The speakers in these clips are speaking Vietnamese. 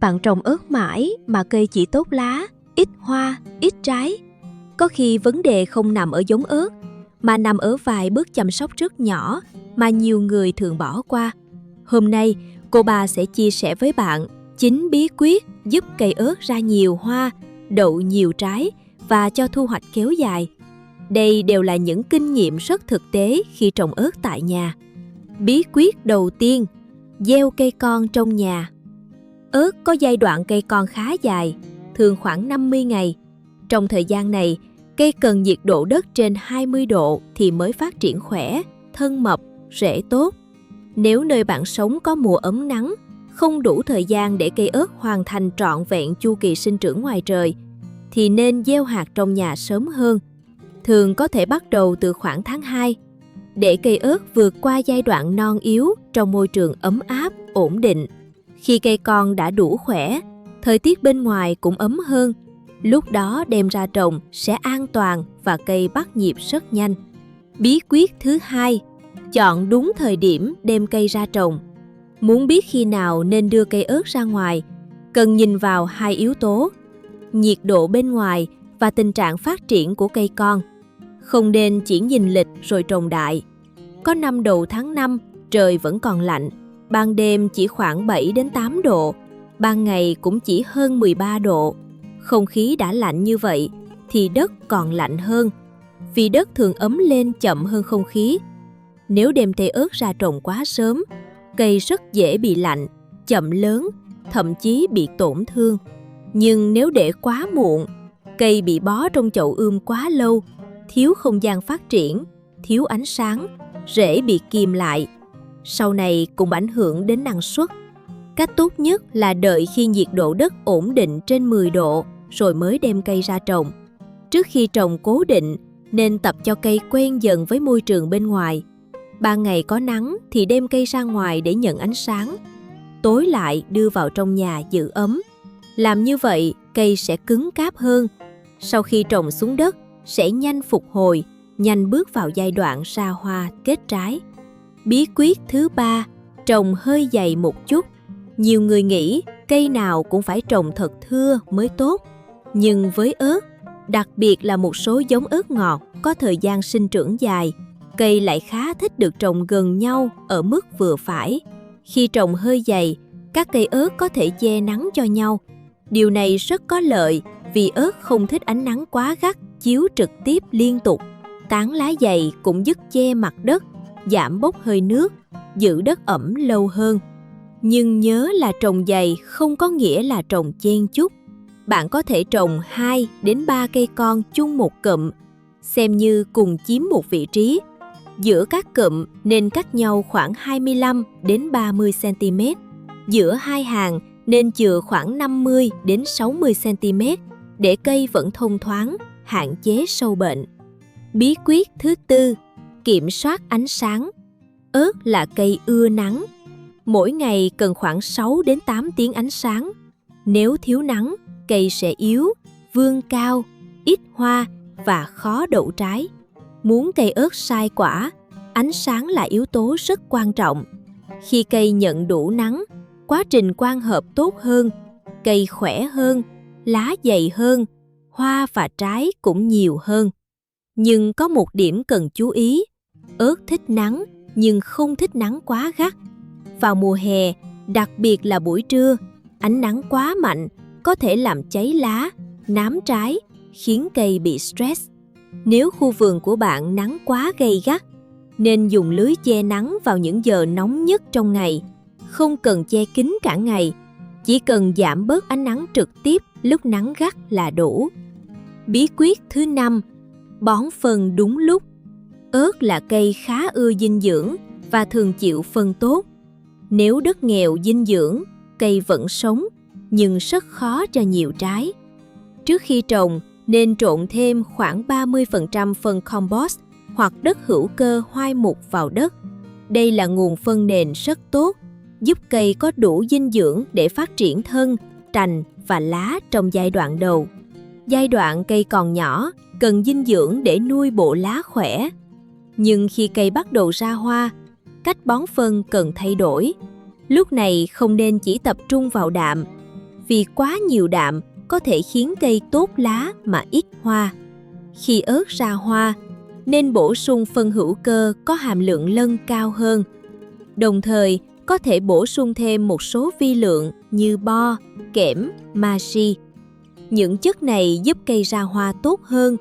Bạn trồng ớt mãi mà cây chỉ tốt lá, ít hoa, ít trái. Có khi vấn đề không nằm ở giống ớt, mà nằm ở vài bước chăm sóc rất nhỏ mà nhiều người thường bỏ qua. Hôm nay, cô bà sẽ chia sẻ với bạn 9 bí quyết giúp cây ớt ra nhiều hoa, đậu nhiều trái và cho thu hoạch kéo dài. Đây đều là những kinh nghiệm rất thực tế khi trồng ớt tại nhà. Bí quyết đầu tiên, gieo cây con trong nhà. Ớt có giai đoạn cây con khá dài, thường khoảng 50 ngày. Trong thời gian này, cây cần nhiệt độ đất trên 20 độ thì mới phát triển khỏe, thân mập, rễ tốt. Nếu nơi bạn sống có mùa ấm nắng, không đủ thời gian để cây ớt hoàn thành trọn vẹn chu kỳ sinh trưởng ngoài trời, thì nên gieo hạt trong nhà sớm hơn. Thường có thể bắt đầu từ khoảng tháng 2, để cây ớt vượt qua giai đoạn non yếu trong môi trường ấm áp, ổn định. Khi cây con đã đủ khỏe, thời tiết bên ngoài cũng ấm hơn, lúc đó đem ra trồng sẽ an toàn và cây bắt nhịp rất nhanh. Bí quyết thứ hai, chọn đúng thời điểm đem cây ra trồng. Muốn biết khi nào nên đưa cây ớt ra ngoài, cần nhìn vào hai yếu tố: nhiệt độ bên ngoài và tình trạng phát triển của cây con. Không nên chỉ nhìn lịch rồi trồng đại. Có năm đầu tháng 5, trời vẫn còn lạnh, ban đêm chỉ khoảng 7 đến 8 độ, ban ngày cũng chỉ hơn 13 độ. Không khí đã lạnh như vậy thì đất còn lạnh hơn, vì đất thường ấm lên chậm hơn không khí. Nếu đem cây ớt ra trồng quá sớm, cây rất dễ bị lạnh, chậm lớn, thậm chí bị tổn thương. Nhưng nếu để quá muộn, cây bị bó trong chậu ươm quá lâu, thiếu không gian phát triển, thiếu ánh sáng, rễ bị kìm lại. Sau này cũng ảnh hưởng đến năng suất. Cách tốt nhất là đợi khi nhiệt độ đất ổn định trên 10 độ rồi mới đem cây ra trồng. Trước khi trồng cố định, nên tập cho cây quen dần với môi trường bên ngoài. Ban ngày có nắng thì đem cây ra ngoài để nhận ánh sáng. Tối lại đưa vào trong nhà giữ ấm. Làm như vậy, cây sẽ cứng cáp hơn. Sau khi trồng xuống đất, sẽ nhanh phục hồi, nhanh bước vào giai đoạn ra hoa kết trái. Bí quyết thứ ba, trồng hơi dày một chút. Nhiều người nghĩ cây nào cũng phải trồng thật thưa mới tốt. Nhưng với ớt, đặc biệt là một số giống ớt ngọt có thời gian sinh trưởng dài, cây lại khá thích được trồng gần nhau ở mức vừa phải. Khi trồng hơi dày, các cây ớt có thể che nắng cho nhau. Điều này rất có lợi vì ớt không thích ánh nắng quá gắt, chiếu trực tiếp liên tục. Tán lá dày cũng giúp che mặt đất, giảm bốc hơi nước, giữ đất ẩm lâu hơn. Nhưng nhớ là trồng dày không có nghĩa là trồng chen chúc. Bạn có thể trồng 2 đến 3 cây con chung một cụm, xem như cùng chiếm một vị trí. Giữa các cụm nên cách nhau khoảng 25 đến 30 cm. Giữa hai hàng nên chừa khoảng 50 đến 60 cm để cây vẫn thông thoáng, hạn chế sâu bệnh. Bí quyết thứ tư, kiểm soát ánh sáng. Ớt là cây ưa nắng. Mỗi ngày cần khoảng 6 đến 8 tiếng ánh sáng. Nếu thiếu nắng, cây sẽ yếu, vươn cao, ít hoa và khó đậu trái. Muốn cây ớt sai quả, ánh sáng là yếu tố rất quan trọng. Khi cây nhận đủ nắng, quá trình quang hợp tốt hơn, cây khỏe hơn, lá dày hơn, hoa và trái cũng nhiều hơn. Nhưng có một điểm cần chú ý, ớt thích nắng nhưng không thích nắng quá gắt. Vào mùa hè, đặc biệt là buổi trưa, ánh nắng quá mạnh có thể làm cháy lá, nám trái, khiến cây bị stress. Nếu khu vườn của bạn nắng quá gay gắt, nên dùng lưới che nắng vào những giờ nóng nhất trong ngày. Không cần che kín cả ngày, chỉ cần giảm bớt ánh nắng trực tiếp lúc nắng gắt là đủ. Bí quyết thứ 5, bón phân đúng lúc. Ớt là cây khá ưa dinh dưỡng và thường chịu phân tốt. Nếu đất nghèo dinh dưỡng, cây vẫn sống, nhưng rất khó cho nhiều trái. Trước khi trồng, nên trộn thêm khoảng 30% phân compost hoặc đất hữu cơ hoai mục vào đất. Đây là nguồn phân nền rất tốt, giúp cây có đủ dinh dưỡng để phát triển thân, cành và lá trong giai đoạn đầu. Giai đoạn cây còn nhỏ, cần dinh dưỡng để nuôi bộ lá khỏe. Nhưng khi cây bắt đầu ra hoa, cách bón phân cần thay đổi. Lúc này không nên chỉ tập trung vào đạm. vì quá nhiều đạm có thể khiến cây tốt lá mà ít hoa. Khi ớt ra hoa, nên bổ sung phân hữu cơ có hàm lượng lân cao hơn. Đồng thời, có thể bổ sung thêm một số vi lượng như bo, kẽm, magie. Những chất này giúp cây ra hoa tốt hơn,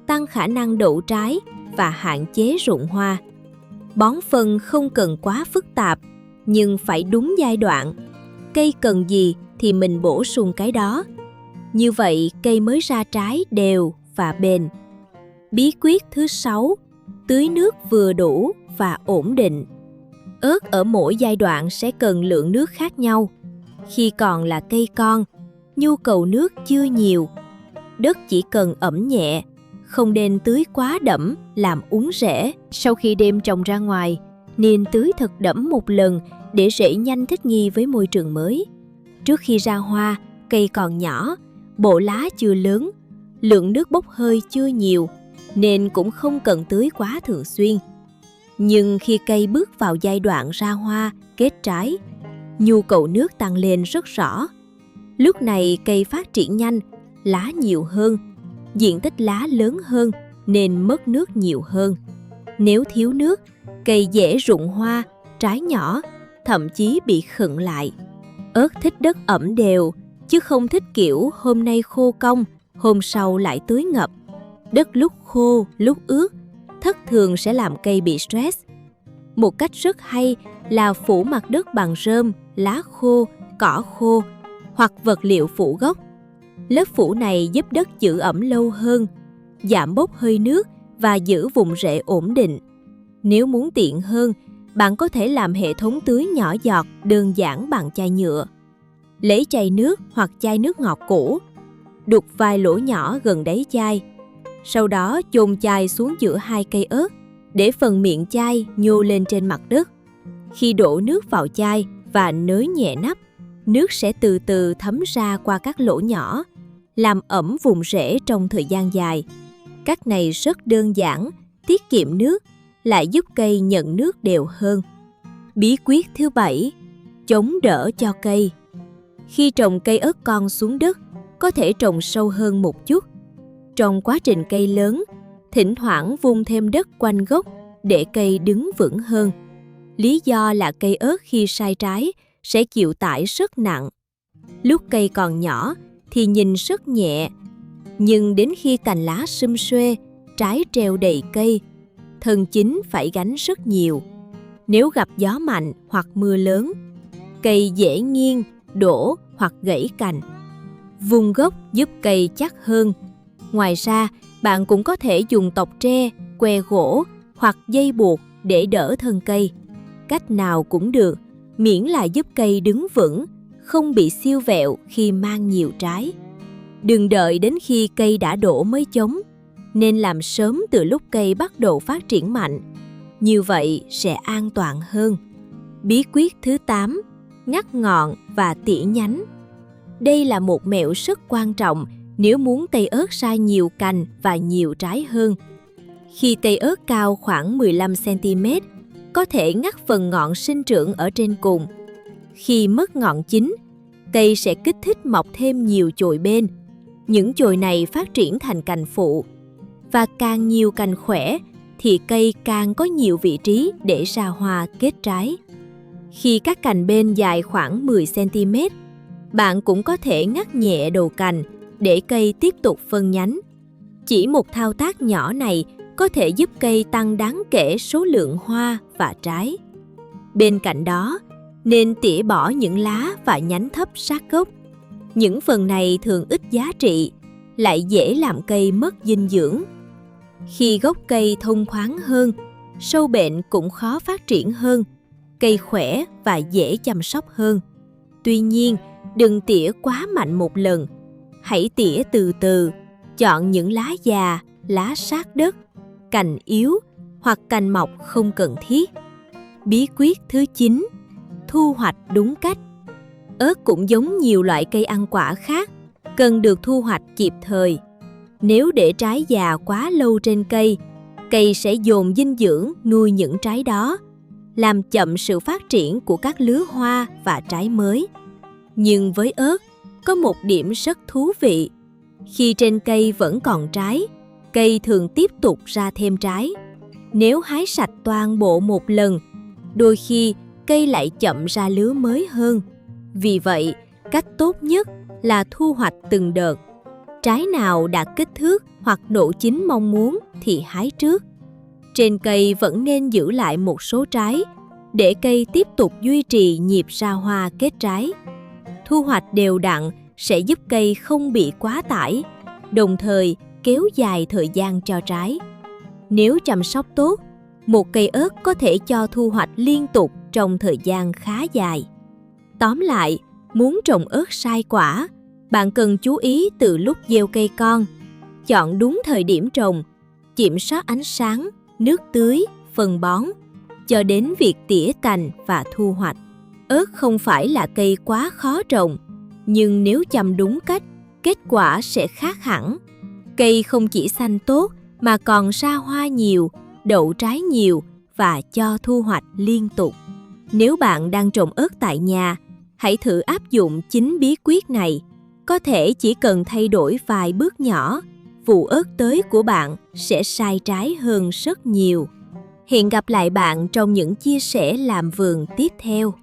tăng khả năng đậu trái và hạn chế rụng hoa. Bón phân không cần quá phức tạp, nhưng phải đúng giai đoạn. Cây cần gì thì mình bổ sung cái đó. Như vậy cây mới ra trái đều và bền. Bí quyết thứ 6, tưới nước vừa đủ và ổn định. Ớt ở mỗi giai đoạn sẽ cần lượng nước khác nhau. Khi còn là cây con, nhu cầu nước chưa nhiều. Đất chỉ cần ẩm nhẹ, không nên tưới quá đẫm làm úng rễ. Sau khi đem trồng ra ngoài, nên tưới thật đẫm một lần để rễ nhanh thích nghi với môi trường mới. Trước khi ra hoa, cây còn nhỏ, bộ lá chưa lớn, lượng nước bốc hơi chưa nhiều, nên cũng không cần tưới quá thường xuyên. Nhưng khi cây bước vào giai đoạn ra hoa, kết trái, nhu cầu nước tăng lên rất rõ. Lúc này cây phát triển nhanh, lá nhiều hơn, diện tích lá lớn hơn nên mất nước nhiều hơn. Nếu thiếu nước, cây dễ rụng hoa, trái nhỏ, thậm chí bị khựng lại. Ớt thích đất ẩm đều, chứ không thích kiểu hôm nay khô cong, hôm sau lại tưới ngập. Đất lúc khô, lúc ướt, thất thường sẽ làm cây bị stress. Một cách rất hay là phủ mặt đất bằng rơm, lá khô, cỏ khô hoặc vật liệu phủ gốc. Lớp phủ này giúp đất giữ ẩm lâu hơn, giảm bốc hơi nước và giữ vùng rễ ổn định. Nếu muốn tiện hơn, bạn có thể làm hệ thống tưới nhỏ giọt đơn giản bằng chai nhựa. Lấy chai nước hoặc chai nước ngọt cũ, đục vài lỗ nhỏ gần đáy chai. Sau đó chôn chai xuống giữa hai cây ớt, để phần miệng chai nhô lên trên mặt đất. Khi đổ nước vào chai và nới nhẹ nắp, nước sẽ từ từ thấm ra qua các lỗ nhỏ, làm ẩm vùng rễ trong thời gian dài. Cách này rất đơn giản, tiết kiệm nước, lại giúp cây nhận nước đều hơn. Bí quyết thứ 7, chống đỡ cho cây. Khi trồng cây ớt con xuống đất, có thể trồng sâu hơn một chút. Trong quá trình cây lớn, thỉnh thoảng vun thêm đất quanh gốc để cây đứng vững hơn. Lý do là cây ớt khi sai trái sẽ chịu tải rất nặng. Lúc cây còn nhỏ thì nhìn rất nhẹ, nhưng đến khi cành lá sum xuê, trái treo đầy cây, thân chính phải gánh rất nhiều. Nếu gặp gió mạnh hoặc mưa lớn, cây dễ nghiêng, đổ hoặc gãy cành. Vun gốc giúp cây chắc hơn. Ngoài ra, bạn cũng có thể dùng tộc tre, que gỗ hoặc dây buộc để đỡ thân cây. Cách nào cũng được, miễn là giúp cây đứng vững, không bị siêu vẹo khi mang nhiều trái. Đừng đợi đến khi cây đã đổ mới chống, nên làm sớm từ lúc cây bắt đầu phát triển mạnh. Như vậy sẽ an toàn hơn. Bí quyết thứ 8, ngắt ngọn và tỉa nhánh. Đây là một mẹo rất quan trọng nếu muốn cây ớt ra nhiều cành và nhiều trái hơn. Khi cây ớt cao khoảng 15 cm, có thể ngắt phần ngọn sinh trưởng ở trên cùng. Khi mất ngọn chính, cây sẽ kích thích mọc thêm nhiều chồi bên. Những chồi này phát triển thành cành phụ. Và càng nhiều cành khỏe thì cây càng có nhiều vị trí để ra hoa kết trái. Khi các cành bên dài khoảng 10 cm, bạn cũng có thể ngắt nhẹ đầu cành để cây tiếp tục phân nhánh. Chỉ một thao tác nhỏ này có thể giúp cây tăng đáng kể số lượng hoa và trái. Bên cạnh đó, nên tỉa bỏ những lá và nhánh thấp sát gốc. Những phần này thường ít giá trị, lại dễ làm cây mất dinh dưỡng. Khi gốc cây thông thoáng hơn, sâu bệnh cũng khó phát triển hơn, cây khỏe và dễ chăm sóc hơn. Tuy nhiên, đừng tỉa quá mạnh một lần. Hãy tỉa từ từ, chọn những lá già, lá sát đất, cành yếu hoặc cành mọc không cần thiết. Bí quyết thứ 9, thu hoạch đúng cách. Ớt cũng giống nhiều loại cây ăn quả khác, cần được thu hoạch kịp thời. Nếu để trái già quá lâu trên cây, cây sẽ dồn dinh dưỡng nuôi những trái đó, làm chậm sự phát triển của các lứa hoa và trái mới. Nhưng với ớt, có một điểm rất thú vị. Khi trên cây vẫn còn trái, cây thường tiếp tục ra thêm trái. Nếu hái sạch toàn bộ một lần, đôi khi cây lại chậm ra lứa mới hơn. Vì vậy, cách tốt nhất là thu hoạch từng đợt. Trái nào đạt kích thước hoặc độ chín mong muốn thì hái trước. Trên cây vẫn nên giữ lại một số trái để cây tiếp tục duy trì nhịp ra hoa kết trái. Thu hoạch đều đặn sẽ giúp cây không bị quá tải, đồng thời kéo dài thời gian cho trái. Nếu chăm sóc tốt, một cây ớt có thể cho thu hoạch liên tục trong thời gian khá dài. Tóm lại, muốn trồng ớt sai quả, bạn cần chú ý từ lúc gieo cây con, chọn đúng thời điểm trồng, kiểm soát ánh sáng, nước tưới, phân bón, cho đến việc tỉa cành và thu hoạch. Ớt không phải là cây quá khó trồng, nhưng nếu chăm đúng cách, kết quả sẽ khác hẳn. Cây không chỉ xanh tốt mà còn ra hoa nhiều, đậu trái nhiều và cho thu hoạch liên tục. Nếu bạn đang trồng ớt tại nhà, hãy thử áp dụng 9 bí quyết này. Có thể chỉ cần thay đổi vài bước nhỏ, vụ ớt tới của bạn sẽ sai trái hơn rất nhiều. Hẹn gặp lại bạn trong những chia sẻ làm vườn tiếp theo.